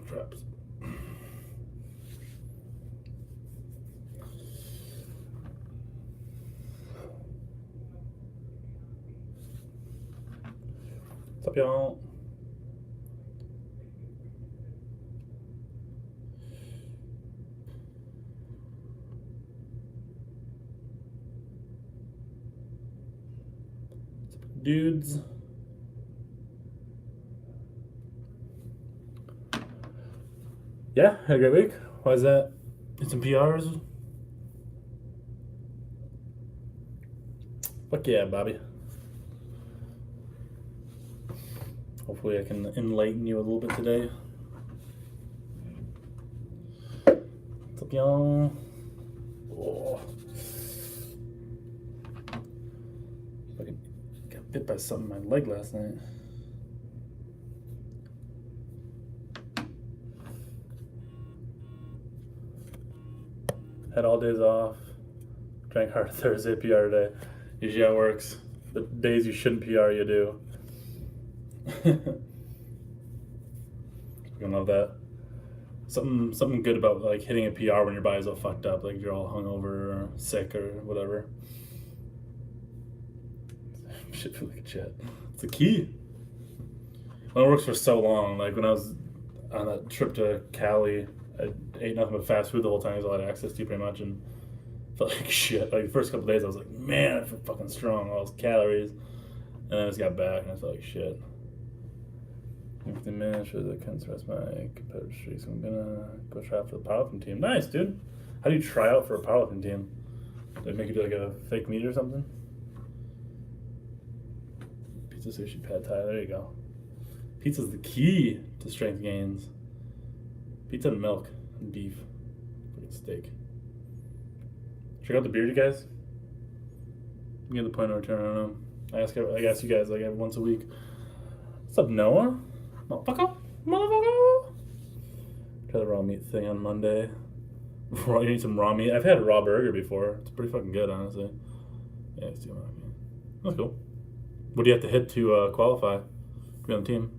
traps. What's up, y'all? Dudes. Yeah, had a great week. Why is that? Did some PRs? Fuck yeah, Bobby. Hopefully I can enlighten you a little bit today. What's up, y'all? Oh. Fucking got bit by something in my leg last night. Had all days off. Drank hard Thursday, PR today. Usually how it works. The days you shouldn't PR, you do. I love that. Something good about like hitting a PR when your body's all fucked up, like you're all hungover or sick or whatever. Shit feel like shit. It's the key. When it works for so long, like when I was on that trip to Cali, I ate nothing but fast food the whole time because I had access to pretty much, and felt like shit. Like the first couple days, I was like, man, I feel fucking strong, all those calories, and then I just got back and I felt like shit. 15 minutes, sure that can rest my competitive streaks. I'm gonna go try out for the powerlifting team. Nice, dude. How do you try out for a powerlifting team? Do they make you do like a fake meet or something? Pizza, sushi, pad thai. There you go. Pizza's the key to strength gains. Pizza and milk and beef. Freaking steak. Check out the beard, you guys. I'm getting to the point of return. I don't know. I ask you guys like once a week. What's up, Noah? Motherfucker. Try the raw meat thing on Monday. You need some raw meat. I've had a raw burger before. It's pretty fucking good, honestly. Yeah, it's too raw meat. That's cool. What do you have to hit to qualify to be on the team?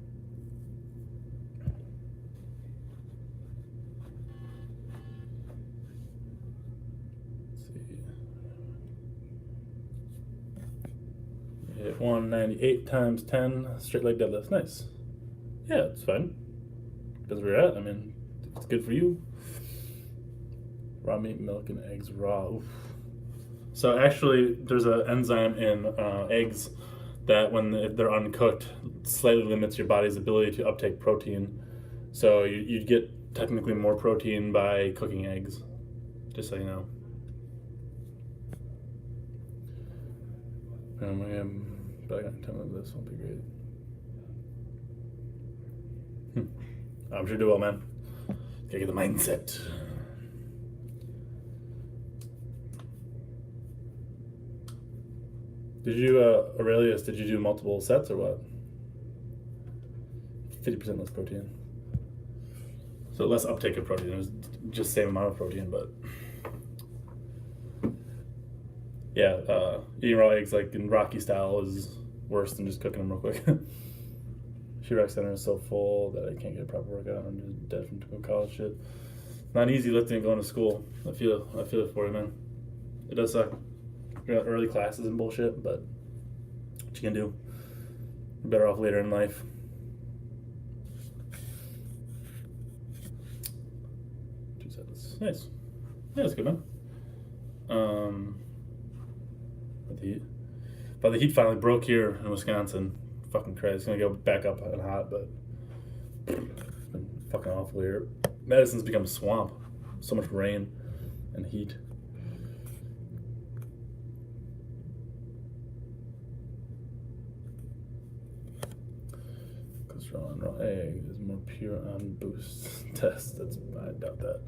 Let's see. You hit 198 times 10 straight leg deadlifts. Nice. Yeah, it's fine. That's where you're at. I mean, it's good for you. Raw meat, milk, and eggs raw. Oof. So actually, there's an enzyme in eggs that when they're uncooked, slightly limits your body's ability to uptake protein. So you'd get technically more protein by cooking eggs, just so you know. But I got time of this won't be great. I'm sure do well, man. Gotta get the mindset. Did you, Aurelius, did you do multiple sets or what? 50% less protein. So less uptake of protein. It was just the same amount of protein, but yeah, eating raw eggs like in Rocky style is worse than just cooking them real quick. Rec Center is so full that I can't get a proper workout. I'm just dead from typical college shit. Not easy lifting and going to school. I feel it for you, man. It does suck. You know, early classes and bullshit, but what you can do? You're better off later in life. Two sets. Nice. Yeah, that's good, man. But the heat finally broke here in Wisconsin. Fucking crazy. It's gonna go back up and hot, but it's been fucking awful here. Madison's become a swamp. So much rain and heat. Cholesterol on raw egg is more pure on boost test. I doubt that.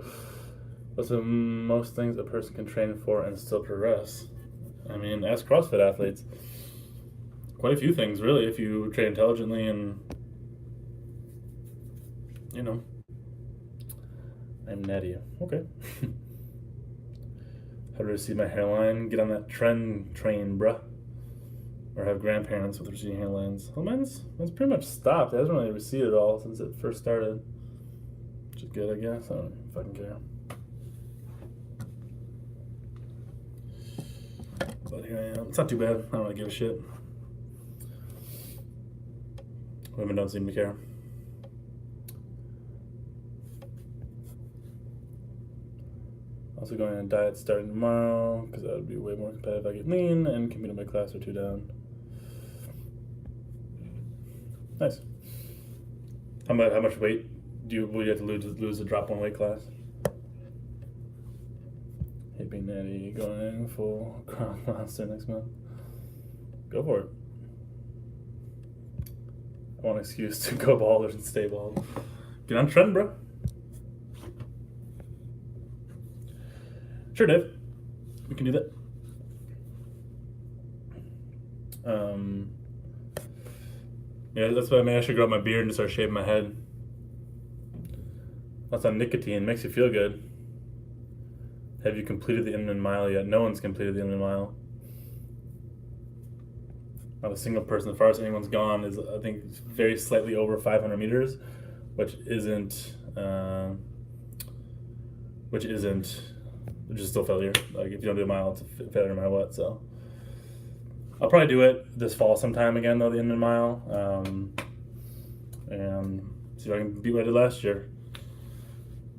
What's the most things a person can train for and still progress? I mean, ask CrossFit athletes. Quite a few things, really, if you train intelligently and, you know. I'm Nadia. Okay. How to see my hairline? Get on that trend train, bruh. Or have grandparents with receding hairlines. Well, mine's pretty much stopped. It hasn't really receded at all since it first started. which is good, I guess. I don't fucking care. But here I am. It's not too bad. I don't really give a shit. Women don't seem to care. Also going on a diet starting tomorrow because that would be way more competitive if I get lean and compete in my class or 2 down. Nice. How much weight will you have to lose to drop 1 weight class? Hippie Natty going full Crown Monster next month. Go for it. I want an excuse to go bald or stay bald. Get on trend, bro. Sure, Dave. We can do that. Yeah, that's why I should grow out my beard and start shaving my head. Lots of nicotine. Makes you feel good. Have you completed the Inman Mile yet? No one's completed the Inman Mile. Not a single person. As far as anyone's gone is, I think, very slightly over 500 meters, which is still failure. Like, if you don't do a mile, it's a failure no matter what. So I'll probably do it this fall sometime again, though, the Inman Mile, and see if I can beat what I did last year.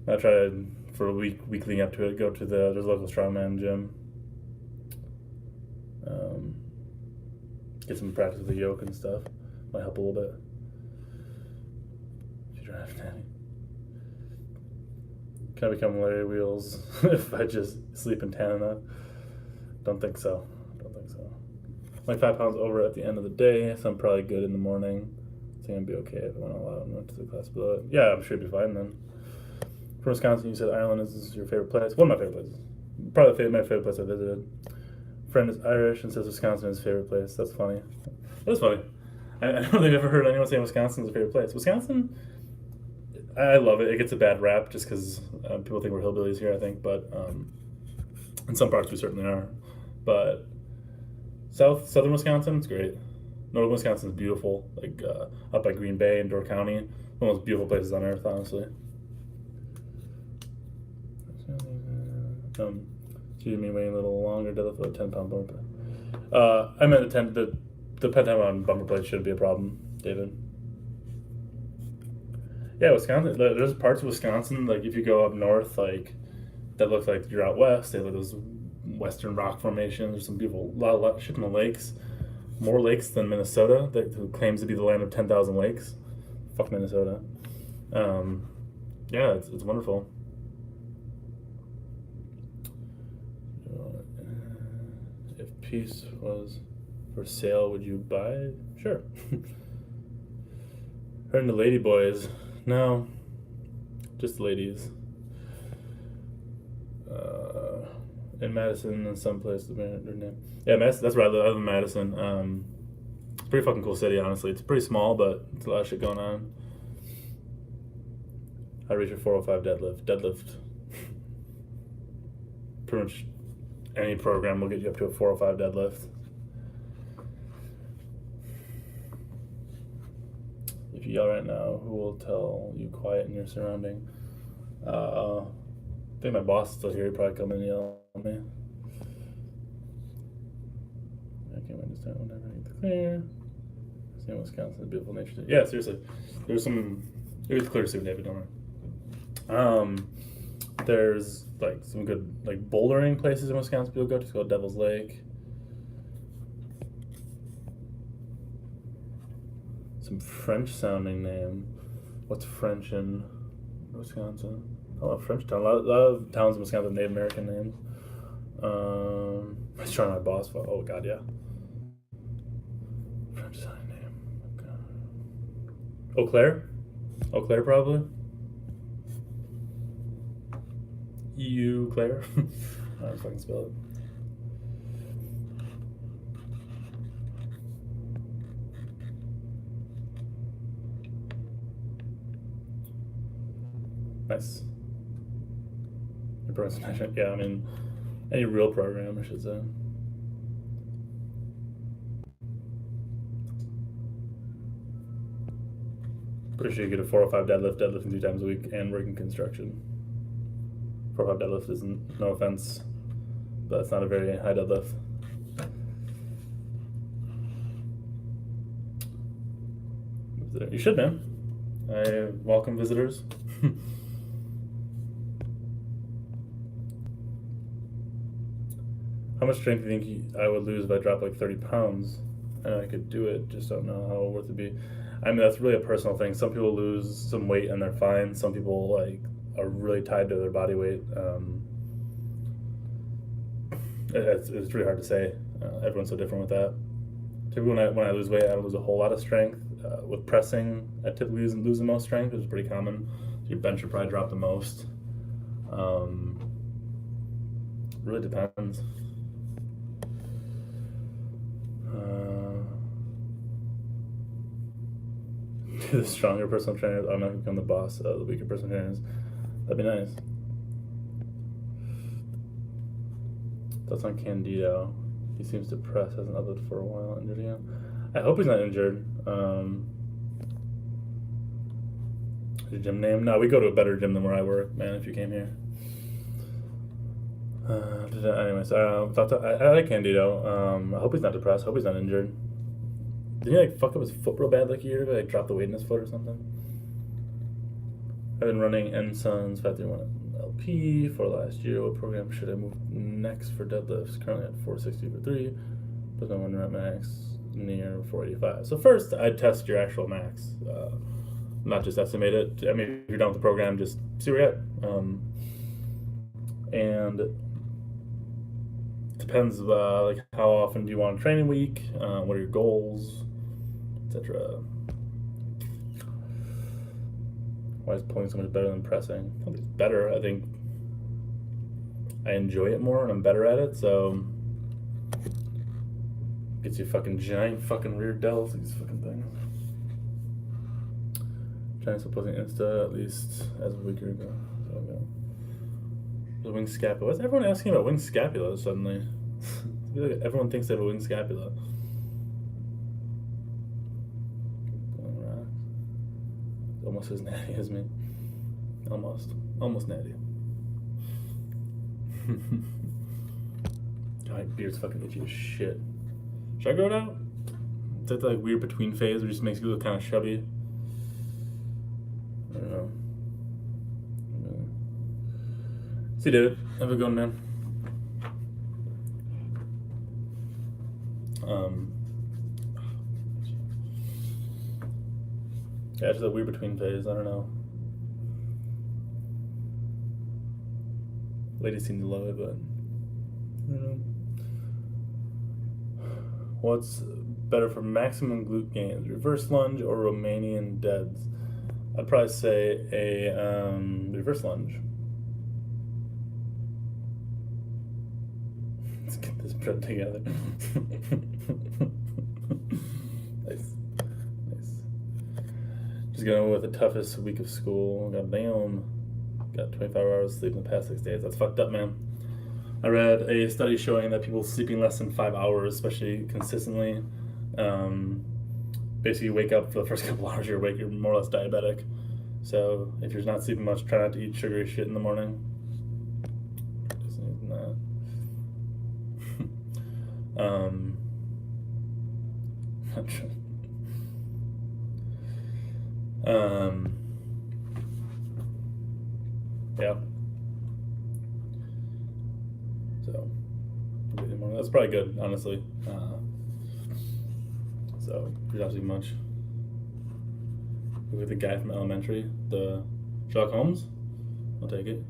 I try to, for a week leading up to it, go to there's a local strongman gym. Get some practice with the yoke and stuff. Might help a little bit. If you drive Natty. Can I become Larry Wheels if I just sleep and tan enough? Don't think so. I'm like 5 pounds over at the end of the day, so I'm probably good in the morning. I think I'd be okay if I went all out and went to the class below it. Yeah, I'm sure it'd be fine then. From Wisconsin, you said Ireland is your favorite place. One of my favorite places. Probably my favorite place I visited. Friend is Irish and says Wisconsin is his favorite place. That's funny. That's funny. I don't think I've ever heard anyone say Wisconsin is a favorite place. Wisconsin, I love it. It gets a bad rap just because people think we're hillbillies here, I think. But in some parts we certainly are. But southern Wisconsin, it's great. Northern Wisconsin is beautiful. Like up by Green Bay and Door County. One of the most beautiful places on earth, honestly. Do you mean weighing a little longer, deadlift with a 10-pound bumper? I meant the pentagon bumper plate shouldn't be a problem, David. Yeah, Wisconsin. There's parts of Wisconsin, like if you go up north, like that look like you're out west. They have those western rock formations. There's some beautiful, lot of shit in the lakes. More lakes than Minnesota, who claims to be the land of 10,000 lakes. Fuck Minnesota. Yeah, it's wonderful. If peace was for sale, would you buy it? Sure. Her and the lady boys. No. Just ladies. In Madison and someplace. Their name. Yeah, that's where I live. I live in Madison. It's a pretty fucking cool city, honestly. It's pretty small, but it's a lot of shit going on. I reach a 405 deadlift. Pretty much any program will get you up to a 405 deadlift. If you yell right now, who will tell you quiet in your surrounding? I think my boss is still here. He'd probably come in and yell at me. I can't wait to start whenever I get the clear. See Wisconsin, beautiful nature too. Yeah, seriously. There's clear soon, David, don't worry. There's like some good like bouldering places in Wisconsin people go to. It's called Devil's Lake. Some French sounding name. What's French in Wisconsin? I love French town. A lot of towns in Wisconsin have Native American names. I was trying my boss. Oh god, yeah. French sounding name. Eau Claire? Eau Claire probably. Eau Claire. I don't know if I can spell it. Nice. Your pronunciation, yeah, I mean, any real program, I should say. Pretty sure you get a 405 deadlift, deadlifting 3 times a week, and working construction. 405 deadlift isn't, no offense, but it's not a very high deadlift. You should, man. I welcome visitors. How much strength do you think I would lose if I dropped like 30 pounds? I know I could do it, just don't know how worth it be. I mean, that's really a personal thing. Some people lose some weight and they're fine. Some people like are really tied to their body weight. It's really hard to say. Everyone's so different with that. Typically, when I lose weight, I don't lose a whole lot of strength. With pressing, I typically lose the most strength, which is pretty common. So your bench would probably drop the most. Really depends. The stronger personal trainers automatically become the boss of the weaker personal trainers. That'd be nice. That's on Candido. He seems depressed, hasn't uploaded for a while. Injured again. I hope he's not injured. Your gym name? No, we go to a better gym than where I work, man, if you came here. Anyways, I like Candido. I hope he's not depressed. I hope he's not injured. Did he like fuck up his foot real bad like a year ago? Like drop the weight in his foot or something? I've been running Enson's 531 LP for last year. What program should I move next for deadlifts? Currently at 460 for 3. But no one rep max near 485. So first, I'd test your actual max. Not just estimate it. I mean, if you're done with the program, just see where you're at. And it depends, like how often do you want a training week? What are your goals, etc. Why is pulling so much better than pressing? I think it's better. I think I enjoy it more and I'm better at it. So gets you fucking giant fucking rear delts, these fucking things. Trying to posting Insta at least as a week ago. So okay. The wing scapula. What's everyone asking about wing scapula suddenly? I feel like everyone thinks they have a wing scapula. Almost as natty as me. Almost natty. God, my beard's fucking itchy as shit. Should I grow it out? Is that the like weird between phase where it just makes you look kind of chubby? I don't know. See, David. Have a good one, man. Yeah, it's a weird between phase. I don't know. Ladies seem to love it, but I don't know. What's better for maximum glute gains, reverse lunge or Romanian deads? I'd probably say a reverse lunge. Let's get this put together. Nice. Just going with the toughest week of school. Goddamn. Got 25 hours of sleep in the past 6 days. That's fucked up, man. I read a study showing that people sleeping less than 5 hours, especially consistently, basically you wake up for the first couple hours, you're more or less diabetic. So if you're not sleeping much, try not to eat sugary shit in the morning. Just eating that. Yeah. So that's probably good, honestly. So there's not too much. Look at the guy from Elementary, the Sherlock Holmes. I'll take it.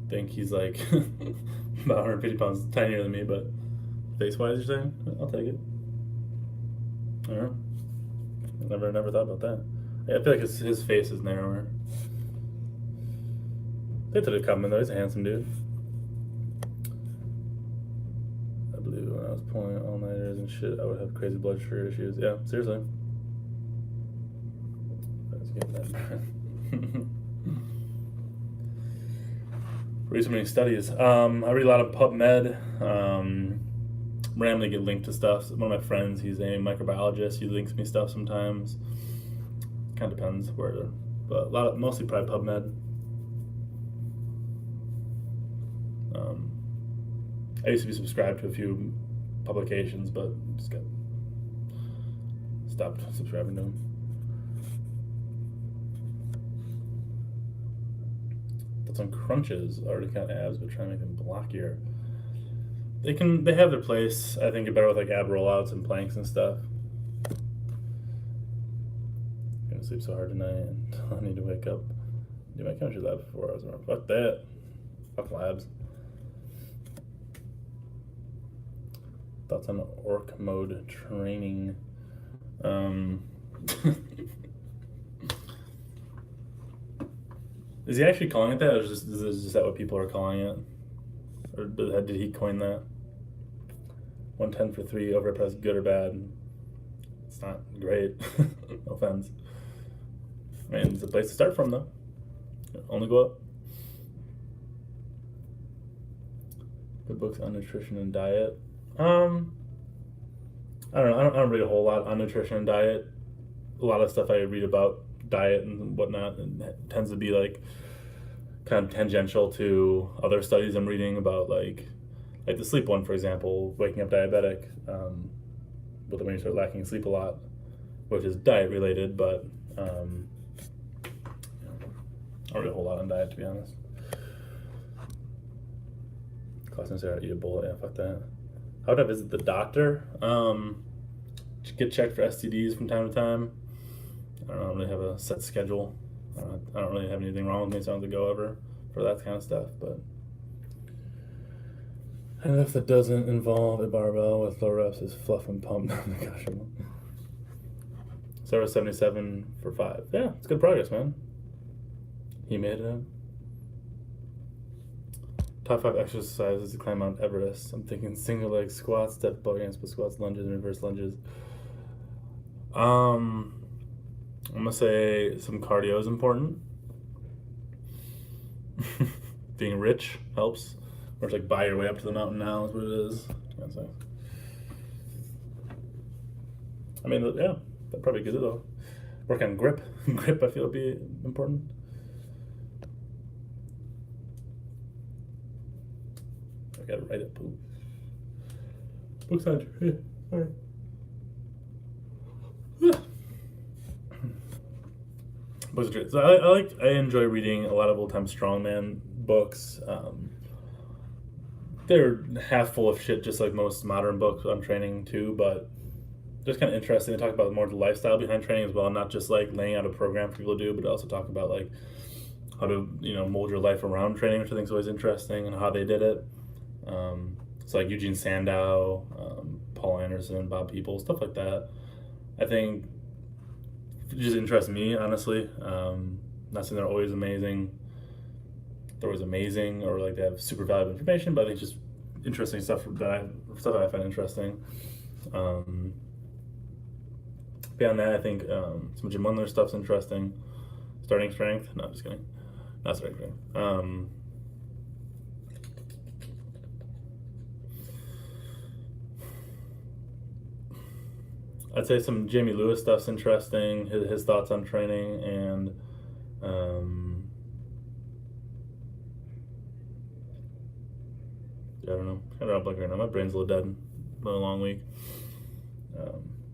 Think he's like about 150 pounds tinier than me, but face-wise, you're saying? I'll take it. I don't know. Never thought about that. Yeah, I feel like his face is narrower. They did a comment though. He's a handsome dude. I believe when I was pulling all-nighters and shit, I would have crazy blood sugar issues. Yeah, seriously. Let's get that. Read so many studies. I read a lot of PubMed. Randomly get linked to stuff. One of my friends, he's a microbiologist. He links me stuff sometimes. Kind of depends where, but mostly probably PubMed. I used to be subscribed to a few publications, but just got stopped subscribing to them. Thoughts on crunches, already kind of abs, but trying to make them blockier. They have their place. I think you're better with like ab rollouts and planks and stuff. I'm gonna sleep so hard tonight, and I need to wake up. Do my chemistry lab for 4 hours. Fuck that. Fuck labs. Thoughts on orc mode training? Is he actually calling it that, or is that what people are calling it? Or did he coin that? 110 for 3 overhead press, good or bad? It's not great. No offense. I mean, it's a place to start from, though. Only go up. Good books on nutrition and diet. I don't know. I don't read a whole lot on nutrition and diet. A lot of stuff I read about diet and whatnot, and it tends to be like kind of tangential to other studies I'm reading about, like the sleep one, for example, waking up diabetic, but then when you start lacking sleep a lot, which is diet related, but I don't read a whole lot on diet, to be honest. Class necessary to eat a bullet, yeah, fuck that. How would I visit the doctor? Get checked for STDs from time to time. I don't really have a set schedule. I don't really have anything wrong with me, so I don't have to go ever for that kind of stuff. But and if that doesn't involve a barbell with low reps, is fluff and pump. Gosh, so 77 for 5. Yeah, it's good progress, man. He made it. Top 5 exercises to climb Mount Everest. I'm thinking single leg squats, step body, split squats, lunges, and reverse lunges. I'm gonna say some cardio is important. Being rich helps. Or it's like buy your way up to the mountain now is what it is. I'd say. I mean, yeah, that probably gets it though. Work on grip. Grip, I feel, would be important. I gotta write it. Books on yeah. All right. So I enjoy reading a lot of old time strongman books. They're half full of shit, just like most modern books on training too. But just kind of interesting. They talk about more the lifestyle behind training as well, not just like laying out a program for people to do, but also talk about like how to mold your life around training, which I think is always interesting, and how they did it. So like Eugene Sandow, Paul Anderson, Bob Peoples, stuff like that. I think it just interests me, honestly. Not saying they're always amazing. They're always amazing, or like they have super valuable information, but I think just interesting stuff that I find interesting. Beyond that, I think some Jim Wendler stuff's interesting. Starting strength? No, just kidding. Not starting strength. I'd say some Jamie Lewis stuff's interesting. His thoughts on training, and I don't know. Kind of like right now. My brain's a little dead. Been a long week.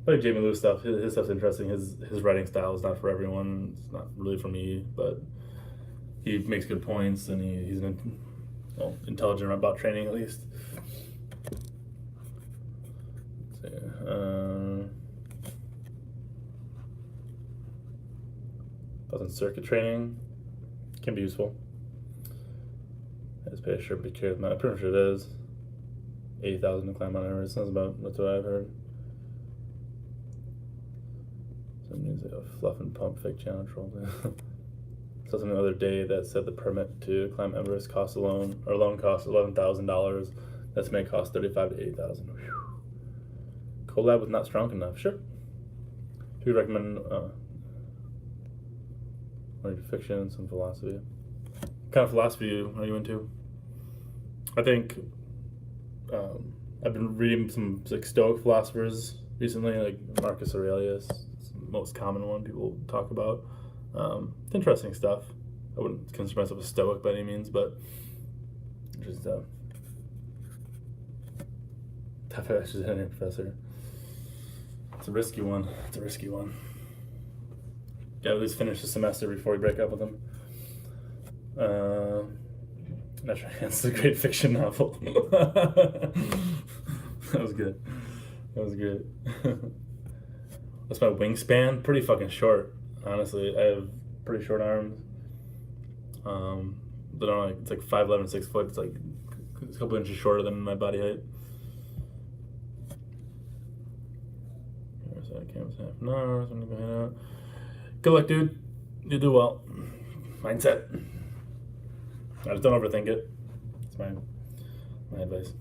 Like Jamie Lewis stuff. His stuff's interesting. His writing style is not for everyone. It's not really for me, but he makes good points, and he's intelligent about training at least. Let's see. Thoughts on circuit training can be useful. I just pay a sure be curious. I'm pretty sure it is 80,000 to climb Mount Everest. That's what I've heard. Some news like a fluff and pump fake channel troll. Saw something the other day that said the permit to climb Everest costs loan costs $11,000. Estimate cost $35,000 to $80,000. Collab was not strong enough. Sure. Do you recommend fiction and some philosophy? What kind of philosophy are you into? I think I've been reading some like Stoic philosophers recently, like Marcus Aurelius, most common one people talk about. It's interesting stuff. I wouldn't consider myself a stoic by any means, but just tough as any professor. It's a risky one. Yeah, at least finish the semester before we break up with them. Not sure. It's a great fiction novel. That was good. That was good. That's my wingspan. Pretty fucking short, honestly. I have pretty short arms. But it's like 5'11", 6 foot. It's like a couple inches shorter than my body height. No, I'm gonna go hang out. Good luck, dude. You do well. Mindset. I just don't overthink it. That's my advice.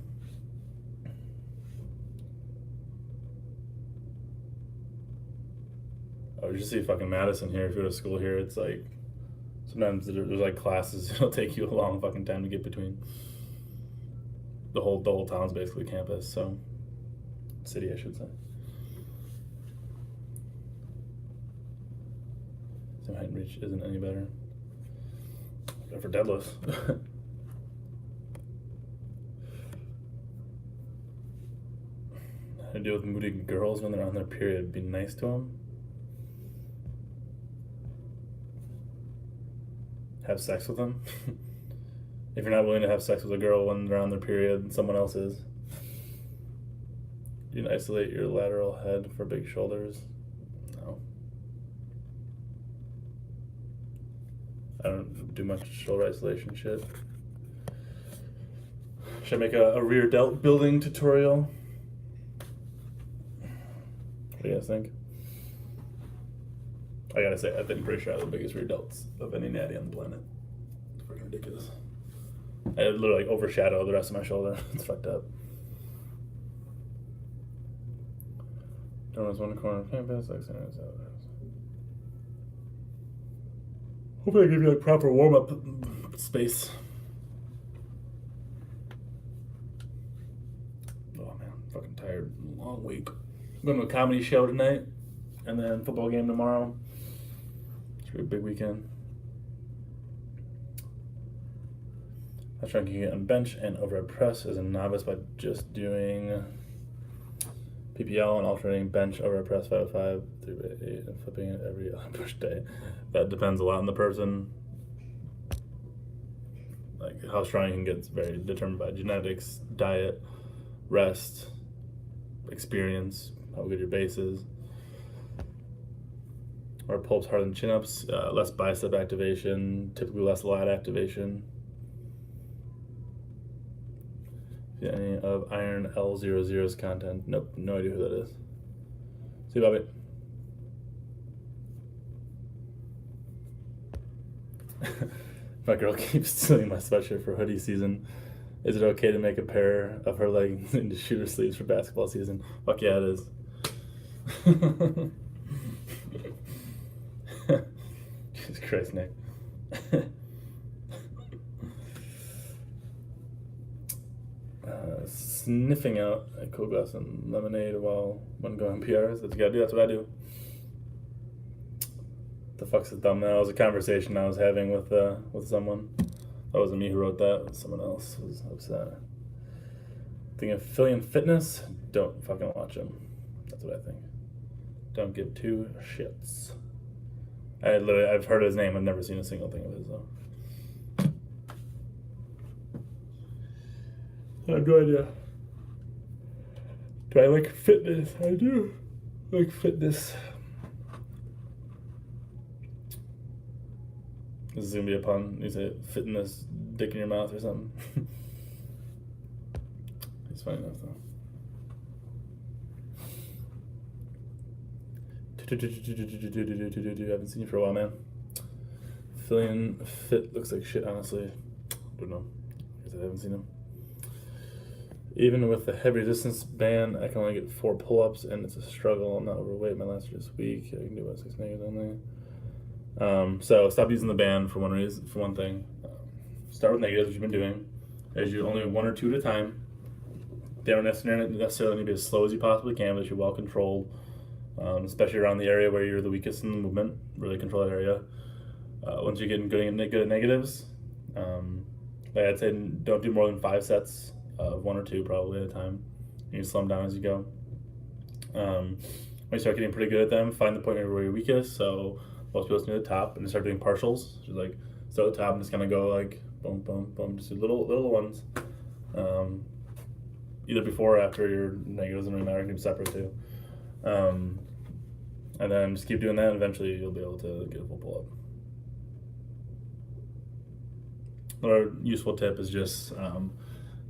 Oh, you should see fucking Madison here. If you go to school here, it's like sometimes there's like classes. It'll take you a long fucking time to get between. The whole town's basically campus, so city, I should say. So height and reach isn't any better. Except for deadlifts. How to deal with moody girls when they're on their period? Be nice to them. Have sex with them. If you're not willing to have sex with a girl when they're on their period, someone else is. You can isolate your lateral head for big shoulders. No. I don't do much shoulder isolation shit. Should I make a rear delt building tutorial? What do you guys think? I gotta say, I think pretty sure I have the biggest rear delts of any natty on the planet. It's freaking ridiculous. I literally overshadow the rest of my shoulder. It's fucked up. Donuts one corner of campus. Hopefully I give you like proper warm-up space. Oh man, I'm fucking tired. Long week. I'm going to a comedy show tonight, and then football game tomorrow. It's gonna be a big weekend. I was trying to get on bench and overhead press as a novice by just doing PPL and alternating bench overhead press 505 3x8 and flipping it every other push day. That depends a lot on the person. Like how strong you can get is very determined by genetics, diet, rest, experience, how good your base is. Or pull-ups harder than chin-ups, less bicep activation, typically less lat activation. Any of Iron L00's content? Nope, no idea who that is. See you, Bobby. My girl keeps stealing my sweatshirt for hoodie season. Is it okay to make a pair of her leggings into shooter sleeves for basketball season? Fuck yeah, it is. Jesus Christ, Nick. Sniffing out a cool glass and lemonade when going PRs. That's what you gotta do. That's what I do. The fuck's the thumbnail? That was a conversation I was having with someone. That wasn't me who wrote that. Someone else was upset. Thinking of Fillion Fitness? Don't fucking watch him. That's what I think. Don't give two shits. I've heard his name. I've never seen a single thing of his though. I have no idea. Do I like fitness? I do like fitness. This is gonna be a pun. You say fitness dick in your mouth or something. It's funny enough though. I haven't seen you for a while, man. Fillion Fit looks like shit, honestly. Don't know. I guess I haven't seen him. Even with the heavy resistance band, I can only get 4 pull-ups, and it's a struggle. I'm not overweight. My last year's week. I can do about 6 negatives only. So stop using the band for one reason. For one thing, start with negatives, which you've been doing. As you only 1 or 2 at a time. They don't necessarily need to be as slow as you possibly can, but you're well controlled. especially around the area where you're the weakest in the movement. Really control that area. Once you get good at negatives, like I'd say don't do more than 5 sets of 1 or 2 probably at a time. You slow them down as you go. When you start getting pretty good at them, find the point where you're weakest. So most people do the top and start doing partials. Just like start at the top and just kind of go like boom, boom, boom, just do little ones. Either before or after your negatives, doesn't really matter. You can be separate too. And then just keep doing that, and eventually you'll be able to get a full pull-up. Another useful tip is just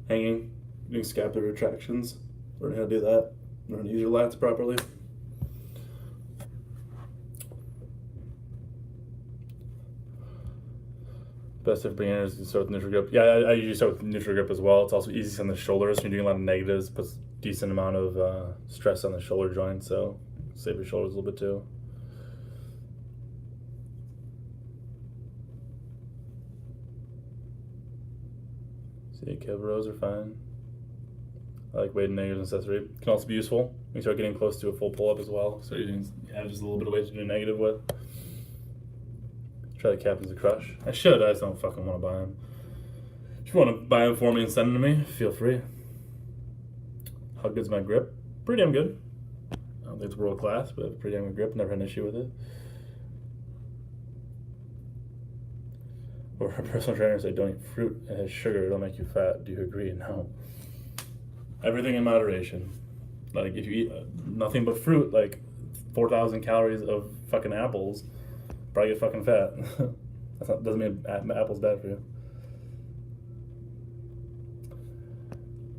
hanging, doing scapular retractions. Learn how to do that. Learn how to use your lats properly. Best if beginners to start with neutral grip. Yeah, I usually start with neutral grip as well. It's also easy on the shoulders. When you're doing a lot of negatives, puts decent amount of stress on the shoulder joint, so save your shoulders a little bit too. See, cab rows are fine. I like weight and negatives and accessory. Can also be useful when you start getting close to a full pull-up as well. So you can have just a little bit of weight to do negative with. Try the Captain's a crush. I should, I just don't fucking want to buy them. If you want to buy them for me and send them to me, feel free. How good's my grip? Pretty damn good. I don't think it's world class, but pretty damn good grip. Never had an issue with it. Or a personal trainer say don't eat fruit. It has sugar, it'll make you fat. Do you agree? No. Everything in moderation. Like if you eat nothing but fruit, like 4,000 calories of fucking apples, probably get fucking fat. Doesn't mean apple's bad for you.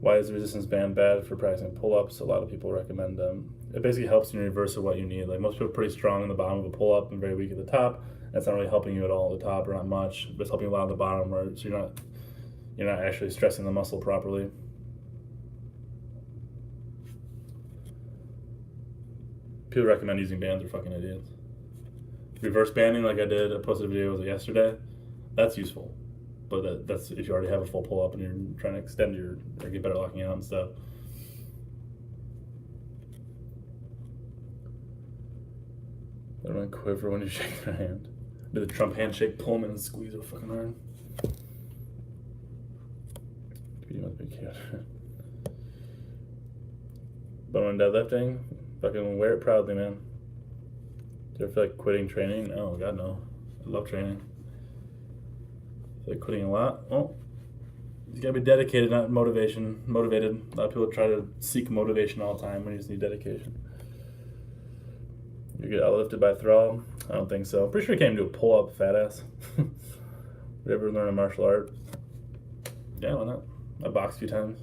Why is the resistance band bad for practicing pull-ups? A lot of people recommend them. It basically helps in reverse of what you need. Like most people are pretty strong in the bottom of a pull-up and very weak at the top. That's not really helping you at all at the top or not much. But it's helping you a lot at the bottom, where so you're not actually stressing the muscle properly. People recommend using bands are fucking idiots. Reverse banding, like I did, I posted a video yesterday. That's useful, but that's if you already have a full pull up and you're trying to extend or get better locking out and stuff. Everyone quiver when you shake their hand. Do the Trump handshake, pull them in and squeeze real fucking hard. You must be cute. But when deadlifting, fucking wear it proudly, man. Do you ever feel like quitting training? No, God, no. I love training. Feel like quitting a lot? Well, you gotta be dedicated, not motivated. A lot of people try to seek motivation all the time when you just need dedication. You get outlifted by thrall? I don't think so. I'm pretty sure you can't even do a pull-up, fat ass. You ever learn a martial art? Yeah, why not? I boxed a few times.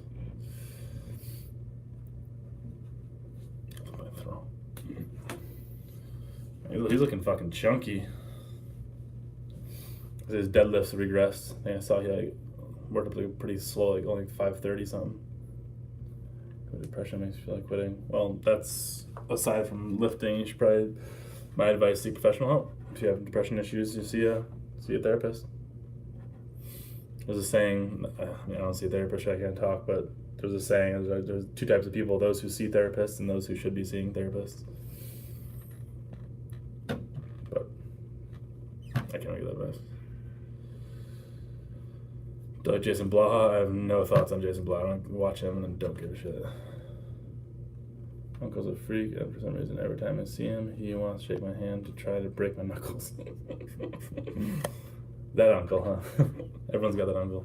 He's looking fucking chunky. His deadlifts regressed. I think I saw he like worked up like pretty slow, like only 530 something. Depression makes you feel like quitting. Well, that's aside from lifting. You should probably, my advice, seek professional help. If you have depression issues, you see a therapist. There's a saying. I don't see a therapist. I can't talk, but there's a saying. There's 2 types of people: those who see therapists and those who should be seeing therapists. I can't give that advice. Jason Blaha, I have no thoughts on Jason Blaha. I don't watch him and don't give a shit. Uncle's a freak, and for some reason, every time I see him, he wants to shake my hand to try to break my knuckles. That uncle, huh? Everyone's got that uncle.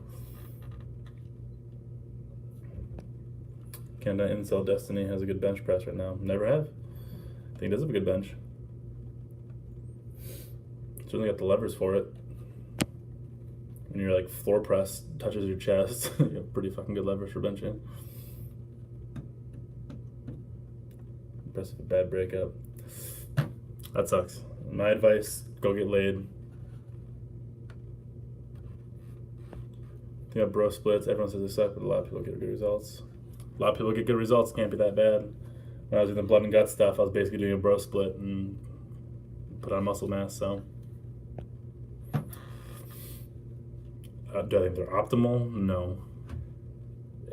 Canada Incel Destiny has a good bench press right now. Never have. I think he does have a good bench. Certainly got the levers for it. When your like floor press touches your chest, you have pretty fucking good levers for benching. Impressive, a bad breakup. That sucks. My advice: go get laid. You know, bro splits. Everyone says they suck, but a lot of people get good results. A lot of people get good results. Can't be that bad. When I was doing the blood and gut stuff, I was basically doing a bro split and put on muscle mass. So. Do I think they're optimal? No.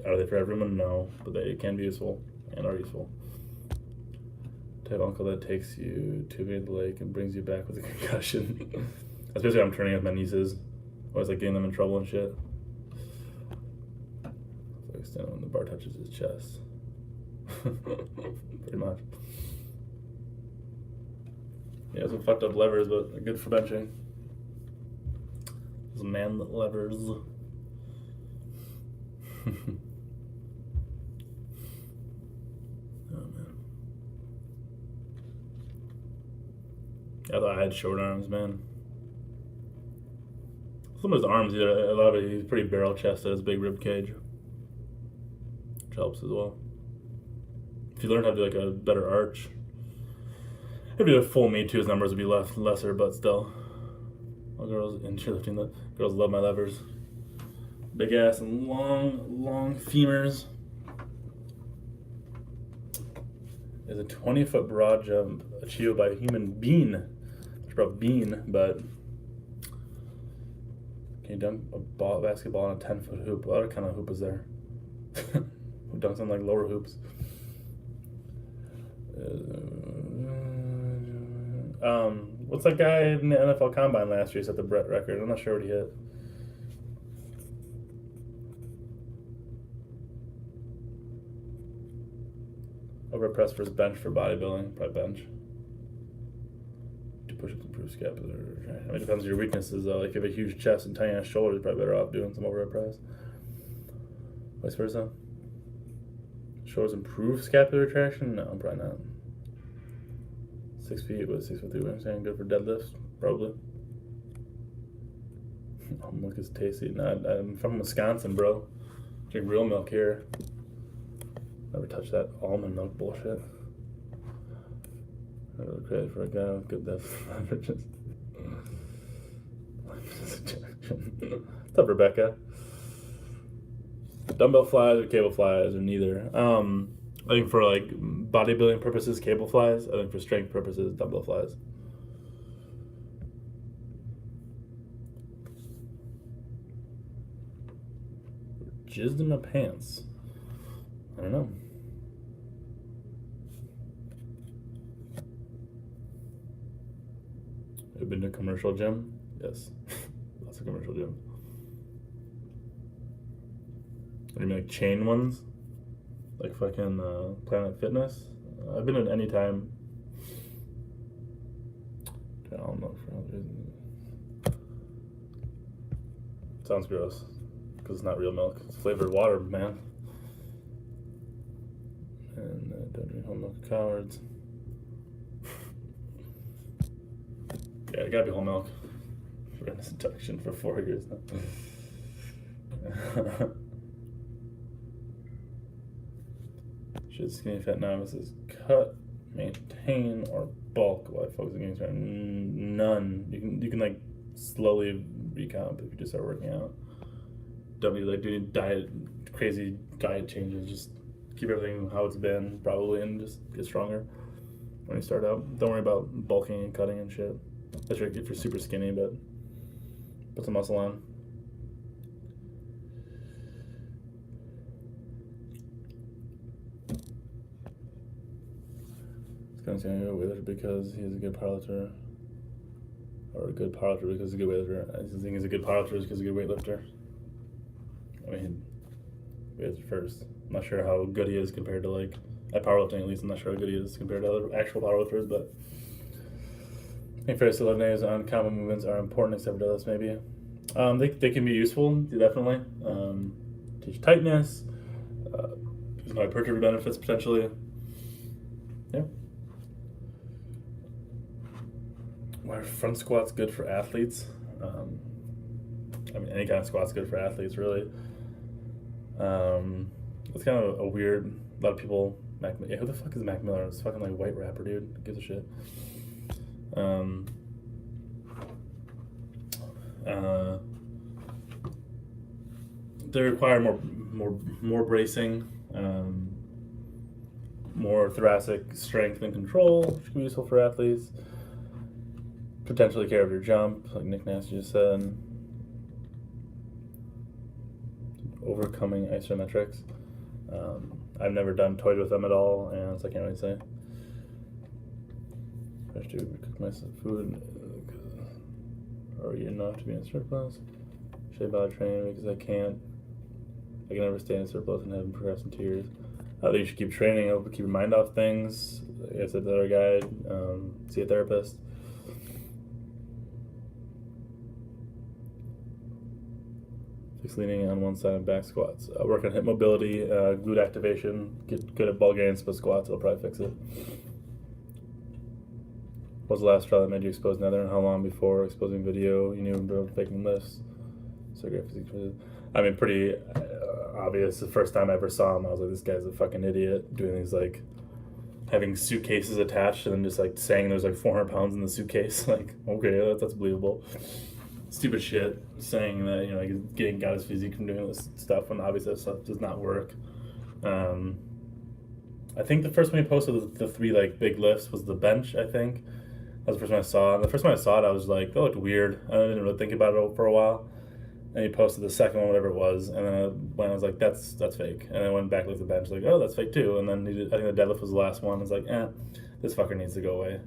Are they for everyone? No. But they can be useful and are useful. Type uncle that takes you to the lake and brings you back with a concussion. That's basically what I'm turning with my nieces. Always like getting them in trouble and shit. Like standing when the bar touches his chest. Pretty much. Yeah, some fucked up levers, but they're good for benching. Those man levers. I thought I had short arms, man. Some of his arms, a lot of it, he's pretty barrel chested, has a big rib cage, which helps as well. If you learn how to do like a better arch, if you did a full me too, his numbers would be lesser, but still. All girls in cheerlifting, the girls love my levers. Big ass and long femurs. Is a 20-foot broad jump achieved by a human being. But can you dunk a basketball on a 10-foot hoop? What kind of hoop is there? Who dunks on like lower hoops? What's that guy in the NFL Combine last year? He set the Brett record. I'm not sure what he hit. Overhead press versus bench for bodybuilding. Probably bench. To push up to improve scapular. I mean, it depends on your weaknesses though. Like if you have a huge chest and tiny ass shoulders, you're probably better off doing some overhead press. Vice versa. Shoulders improve scapular traction? No, probably not. 6 feet with 6'3", what I'm saying, good for deadlifts, probably. Almond milk is tasty. No, I'm from Wisconsin, bro. Drink real milk here. Never touch that almond milk bullshit. I really credit for a guy with good beverages. What's up, Rebecca? Dumbbell flies or cable flies or neither. I think for like bodybuilding purposes, cable flies. I think for strength purposes, dumbbell flies. Jizzed in my pants. I don't know. Have been to a commercial gym? Yes. Lots of commercial gyms. What do you mean, like chain ones? Like fucking Planet Fitness? I've been in any time. I don't know for what reason. Sounds gross. Because it's not real milk. It's flavored water, man. And don't drink whole milk, cowards. Yeah, it gotta be whole milk. For this induction for 4 years now. Should skinny fat novices cut, maintain, or bulk while focusing against none? You can like slowly recomp if you just start working out. Don't be like doing crazy diet changes. Just keep everything how it's been probably, and just get stronger when you start out. Don't worry about bulking and cutting and shit. That's right if you're super skinny, but put some muscle on. Going to go weightlifter because he's a good powerlifter, or a good powerlifter because he's a good weightlifter. I think he's a good powerlifter because he's a good weightlifter. I mean, weightlifter first. I'm not sure how good he is compared to like at powerlifting. At least I'm not sure how good he is compared to other actual powerlifters. But I think first 11 days on common movements are important, except for deadlifts maybe. They can be useful, definitely. Teach tightness. There's hypertrophy benefits potentially. Yeah. Why are front squats good for athletes? I mean, any kind of squat's good for athletes, really. It's kind of a weird. A lot of people. Who the fuck is Mac Miller? It's fucking like white rapper, dude. Who gives a shit? They require more bracing, more thoracic strength and control, which can be useful for athletes. Potentially care of your jump, like Nick Nasty just said. Overcoming isometrics. I've never toyed with them at all, and so I can't really say. to cook my food or eat enough to be in surplus. Should I bother training because I can't? I can never stay in surplus and have progress in 2 years. I think you should keep training, keep your mind off things. Like I said, the other guy, see a therapist. Fix leaning on one side and back squats. Work on hip mobility, glute activation. Get good at Bulgarian split squats. It'll probably fix it. What was the last trial that made you expose Nether, and how long before exposing video you knew about faking lifts? So great physique. I mean, pretty obvious. The first time I ever saw him, I was like, this guy's a fucking idiot doing these, like, having suitcases attached and then just like saying there's like 400 pounds in the suitcase. Like, okay, that's believable. Stupid shit, saying that, you know, like, getting got his physique from doing this stuff when obviously that stuff does not work. I think the first one he posted was the 3 like big lifts was the bench. I think that was the first one I saw. And the first time I saw it, I was like, that looked weird. I didn't really think about it for a while. And he posted the second one, whatever it was, and then when I was like, that's fake. And I went back, looked at the bench, like, oh, that's fake too. And then I think the deadlift was the last one. I was like, this fucker needs to go away.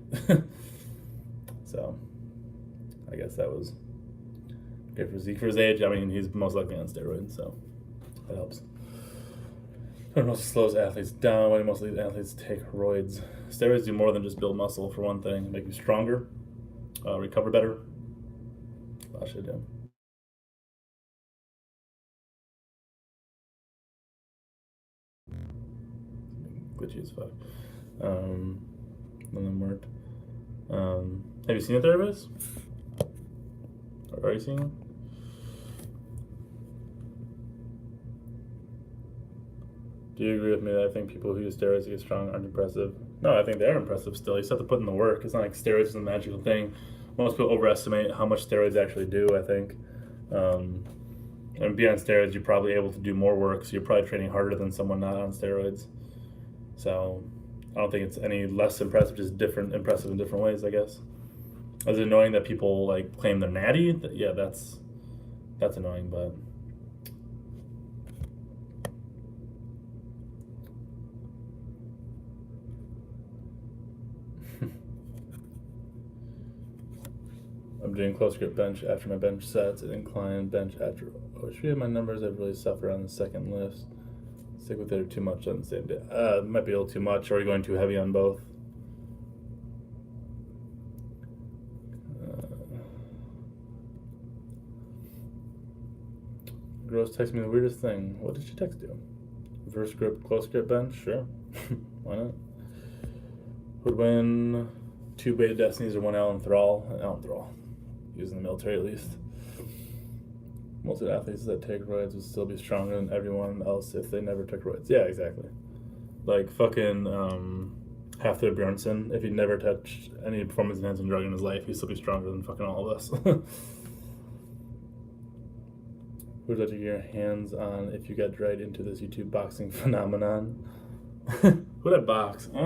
So, I guess that was great for Zeke for his age. I mean, he's most likely on steroids, so that helps. What most slows athletes down? Why do most of these athletes take roids? Steroids do more than just build muscle, for one thing. Make you stronger, recover better. A lot of shit do. Glitchy as fuck. None of them worked. Have you seen a therapist? Or are you seeing one? Do you agree with me that I think people who use steroids to get strong aren't impressive? No, I think they're impressive still. You just have to put in the work. It's not like steroids is a magical thing. Most people overestimate how much steroids actually do, I think. And beyond steroids, you're probably able to do more work, so you're probably training harder than someone not on steroids. So I don't think it's any less impressive, just impressive in different ways, I guess. Is it annoying that people like claim they're natty? Yeah, that's annoying, but I'm doing close grip bench after my bench sets and incline bench after. Oh, should we have my numbers? I've really suffered on the second lift. Stick with it or too much on the same day. Might be a little too much. Or are you going too heavy on both? Gross text me the weirdest thing. What did she text you? Reverse grip, close grip bench? Sure. Why not? Would win 2 Beta Destinies or 1 Allen Thrall? Allen Thrall. Using the military at least. Most of the athletes that take roids would still be stronger than everyone else if they never took roids. Yeah, exactly. Like fucking Hafthor Bjornsson, if he'd never touched any performance enhancing drug in his life, he'd still be stronger than fucking all of us. Who'd let you get your hands on if you got dragged into this YouTube boxing phenomenon? Who'd I box? I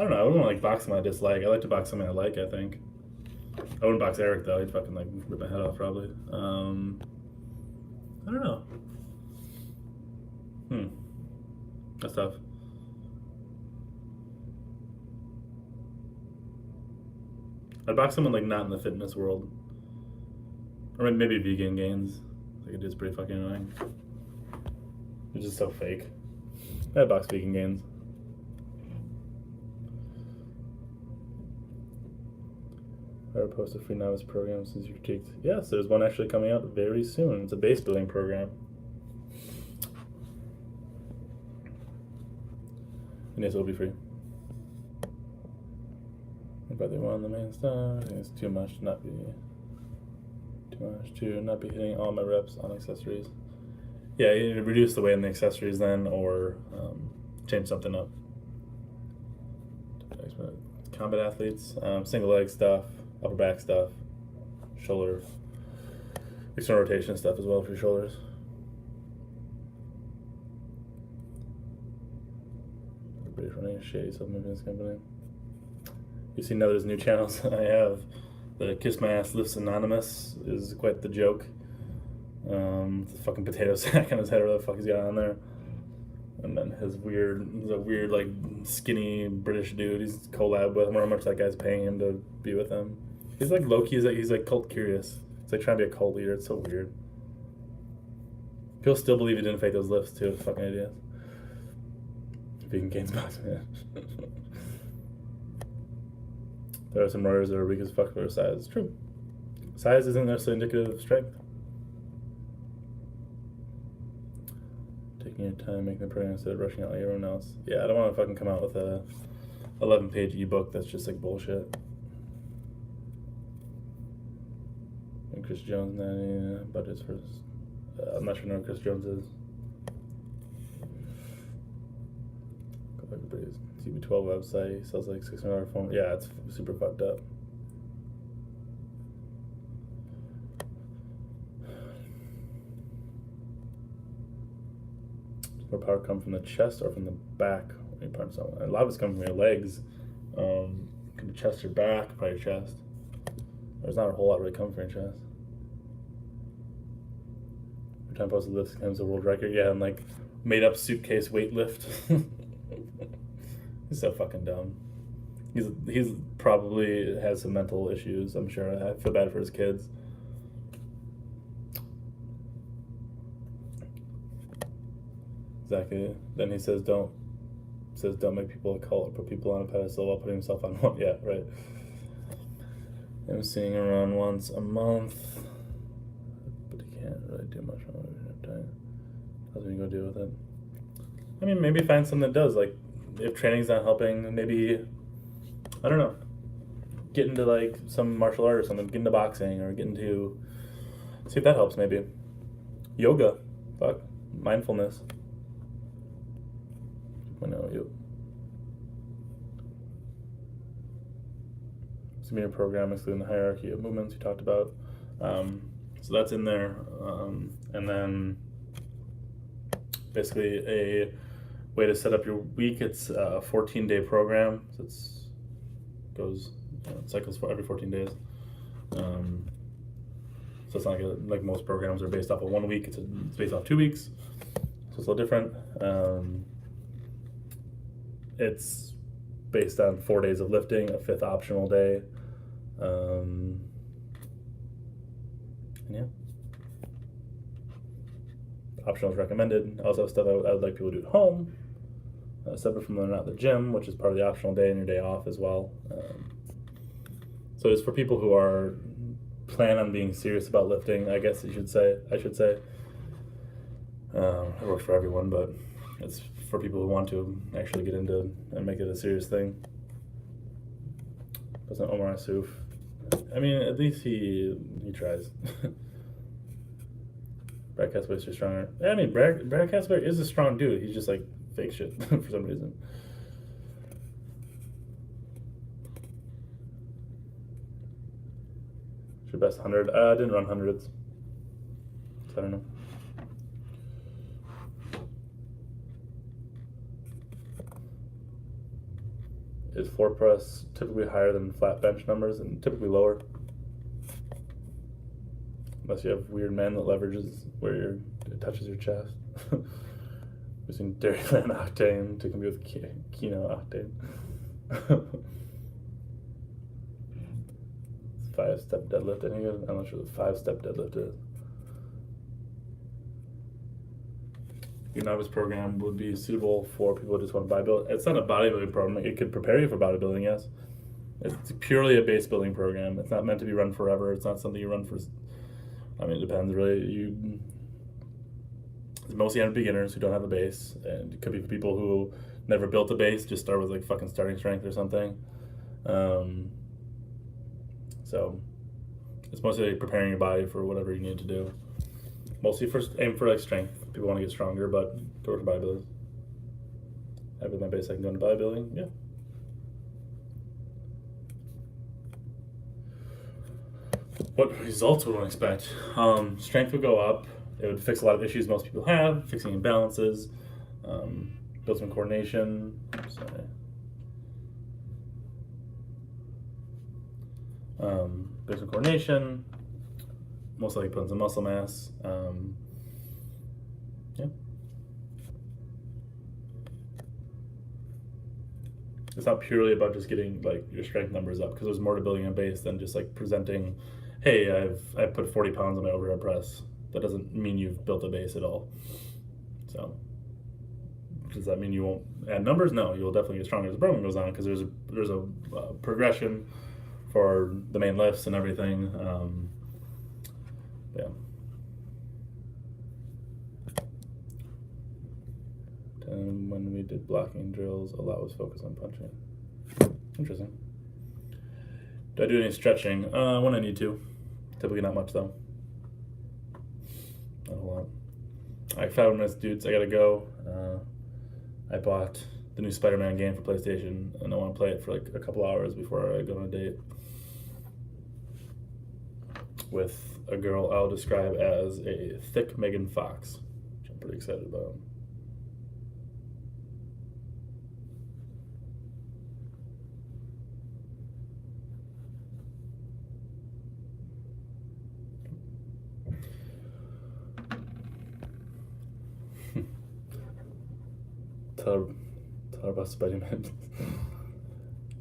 don't know. I wouldn't like box someone I dislike. I like to box someone I like, I think. I wouldn't box Eric though. He'd fucking like rip my head off probably. I don't know. That's tough. I'd box someone like not in the fitness world. Or maybe Vegan Gains. Like it is pretty fucking annoying. It's just so fake. I'd box Vegan Gains. I would post a free novice program since you critiqued. Yes, there's one actually coming out very soon. It's a base building program. And yes, it will be free. But they want the main stuff. I think it's too much to not be hitting all my reps on accessories. Yeah, you need to reduce the weight in the accessories then, or change something up. Combat athletes, single leg stuff, upper back stuff, shoulder, external rotation stuff as well for your shoulders. Everybody's running a shady supplements company. You see now there's new channels. I have the Kiss My Ass Lifts Anonymous is quite the joke. The fucking potato sack on his head, or the fuck he's got on there. And then he's a weird like skinny British dude. He's collab with him. I wonder how much that guy's paying him to be with him. He's like low key. He's like cult curious. It's like trying to be a cult leader. It's so weird. People still believe he didn't fake those lifts too. Fucking idiots. Vegan gains box, man. There are some runners that are weak as fuck for their size. It's true. Size isn't necessarily indicative of strength. Taking your time, making the program instead of rushing out like everyone else. Yeah, I don't want to fucking come out with a 11-page ebook that's just like bullshit. And Chris Jones, budgets for. I'm not sure who Chris Jones is. TB12 website, he sells like $600 phone. Yeah, it's super fucked up. Does more power come from the chest or from the back when you punch someone? A lot of it's coming from your legs. Could be chest or back, probably your chest. There's not a whole lot really coming from your chest. Every time posted lifts comes a world record. Yeah, and like made up suitcase weight lift. He's so fucking dumb. He's probably has some mental issues, I'm sure. I feel bad for his kids. Exactly. Then he says don't make people a cult or put people on a pedestal while putting himself on one. Yeah, right. I'm seeing around once a month. But he can't really do much on it. How's he gonna deal with it? I mean, maybe find something that does, like if training's not helping, maybe, I don't know, get into like some martial art or something, get into boxing or get into, see if that helps maybe. Yoga, fuck, mindfulness. I know you. Similar program excluding the hierarchy of movements we talked about. So that's in there. And then basically a way to set up your week. It's a 14-day program. So it cycles for every 14 days. So it's not like most programs are based off of 1 week. It's based off 2 weeks. So it's a little different. It's based on 4 days of lifting, a 5th optional day. And yeah. Optional is recommended. I also have stuff I would like people to do at home, separate from learning out at the gym, which is part of the optional day and your day off as well. So it's for people who are plan on being serious about lifting, I guess I should say. It works for everyone, but it's for people who want to actually get into and make it a serious thing. Doesn't Omar Asuf? I mean, at least he tries. Brad Casper is stronger. I mean, Brad Casper is a strong dude. He's just like fake shit for some reason. Your best 100? I didn't run hundreds, so I don't know. Is floor press typically higher than flat bench numbers and typically lower? Unless you have weird man that leverages where it touches your chest. Using Dairyland Octane to compete with Kino Octane. It's 5-step deadlift. I'm not sure what 5-step deadlift is. Your novice program would be suitable for people who just want to bodybuild. It's not a bodybuilding program. It could prepare you for bodybuilding, yes. It's purely a base building program. It's not meant to be run forever. It's not something you run for. I mean, it depends really. It's mostly on beginners who don't have a base, and it could be for people who never built a base, just start with like fucking starting strength or something. So it's mostly like preparing your body for whatever you need to do. Mostly aim for like strength. People want to get stronger, but go to bodybuilding. I have my base, I can go into bodybuilding. Yeah. What results would one expect? Strength would go up. It would fix a lot of issues most people have, fixing imbalances, build some coordination. Build some coordination. Most likely put on some muscle mass. Yeah. it's not purely about just getting like your strength numbers up, because there's more to building a base than just like presenting, hey, I've put 40 pounds on my overhead press. That doesn't mean you've built a base at all. So does that mean you won't add numbers? No, you'll definitely get stronger as the program goes on, because there's a progression for the main lifts and everything. Yeah. And when we did blocking drills, a lot was focused on punching. Interesting. Do I do any stretching? When I need to. Typically not much though. Not a lot. Alright, 5 minutes, dudes. I gotta go. I bought the new Spider-Man game for PlayStation, and I want to play it for like a couple hours before I go on a date with a girl I'll describe as a thick Megan Fox, which I'm pretty excited about. Tell her about Spider-Man.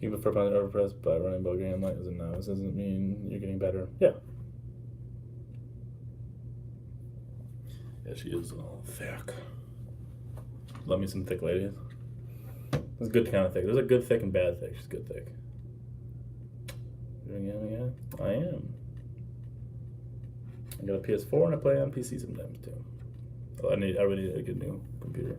You can prefer on the press by running Bulgarian light as a no. This doesn't mean you're getting better. Yeah. Yeah, she is all thick. Love me some thick ladies. There's good kind of thick. There's a good thick and bad thick. She's good thick. Yeah, I am. I got a PS4 and I play on PC sometimes too. Oh, I really need a good new computer.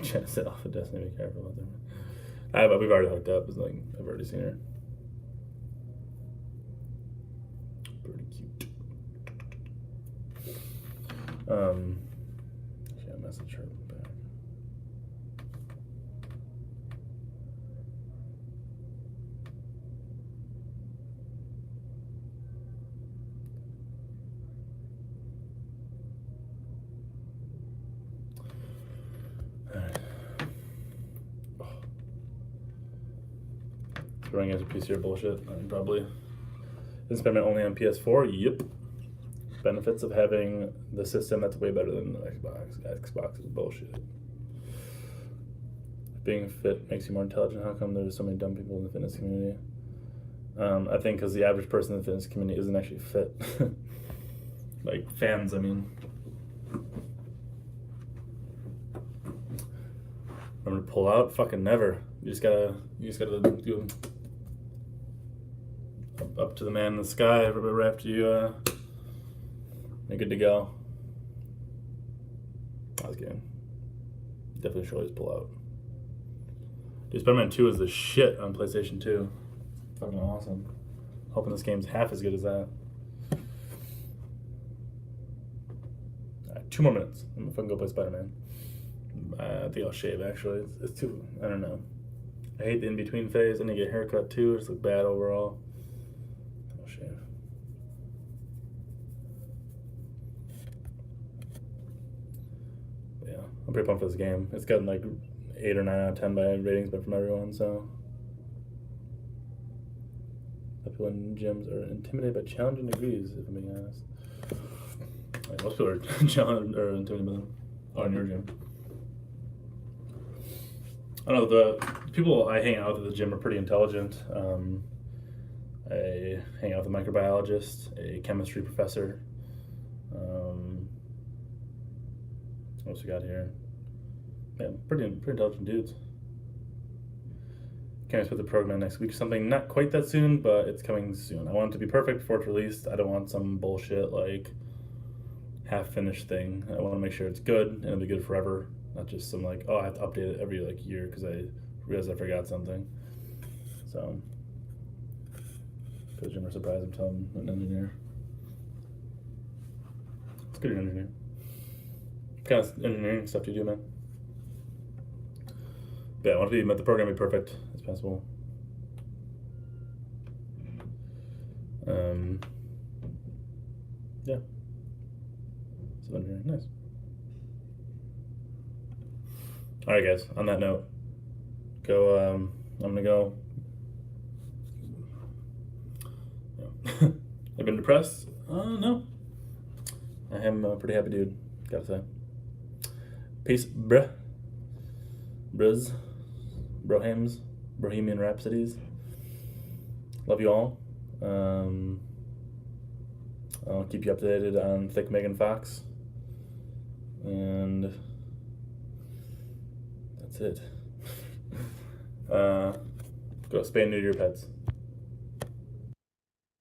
Trying to set off a Destiny, be careful about that. But we've already hooked up. It's like I've already seen her. Pretty cute. Actually, I messaged her back. Throwing as a PC or bullshit. Probably. Isn't Spider-Man only on PS4? Yep. Benefits of having the system that's way better than the Xbox. Xbox is bullshit. Being fit makes you more intelligent. How come there's so many dumb people in the fitness community? I think because the average person in the fitness community isn't actually fit. Like fans, I mean. Remember to pull out? Fucking never. You just gotta do up to the man in the sky right after you you're good to go. I was kidding. Definitely should always pull out. Dude, Spider-Man 2 is the shit on PlayStation 2. Fucking awesome. Hoping this game's half as good as that. Alright, 2 more minutes. I'm gonna fucking go play Spider-Man. I think I'll shave actually. It's too, I don't know. I hate the in-between phase. I need to get a haircut too. It's like bad overall. I'll shave. But yeah, I'm pretty pumped for this game. It's gotten like 8 or 9 out of 10 by ratings, but from everyone, so. People in gyms are intimidated by challenging degrees, if I'm being honest. Like, most people are intimidated by them. Oh, in your gym. I don't know, the people I hang out with at the gym are pretty intelligent. I hang out with a microbiologist, a chemistry professor. What else we got here? Yeah, pretty intelligent dudes. Can't wait to put the program next week. Something not quite that soon, but it's coming soon. I want it to be perfect before it's released. I don't want some bullshit like half-finished thing. I want to make sure it's good and it'll be good forever. Not just some like, oh, I have to update it every like year because I realized I forgot something. So, go to the gym or surprise him, tell him I'm an engineer. It's good you're an engineer. What kind of engineering stuff do you do, man? But yeah, I want to make the program be perfect as possible. Yeah. So engineering, nice. All right, guys. On that note, I'm gonna go. Yeah. I've been depressed. No. I am a pretty happy dude. Gotta say. Peace, bruh. Bruhs. Bohemian Rhapsodies. Love you all. I'll keep you updated on Thick Megan Fox. And that's it. Go spay and neuter your pets.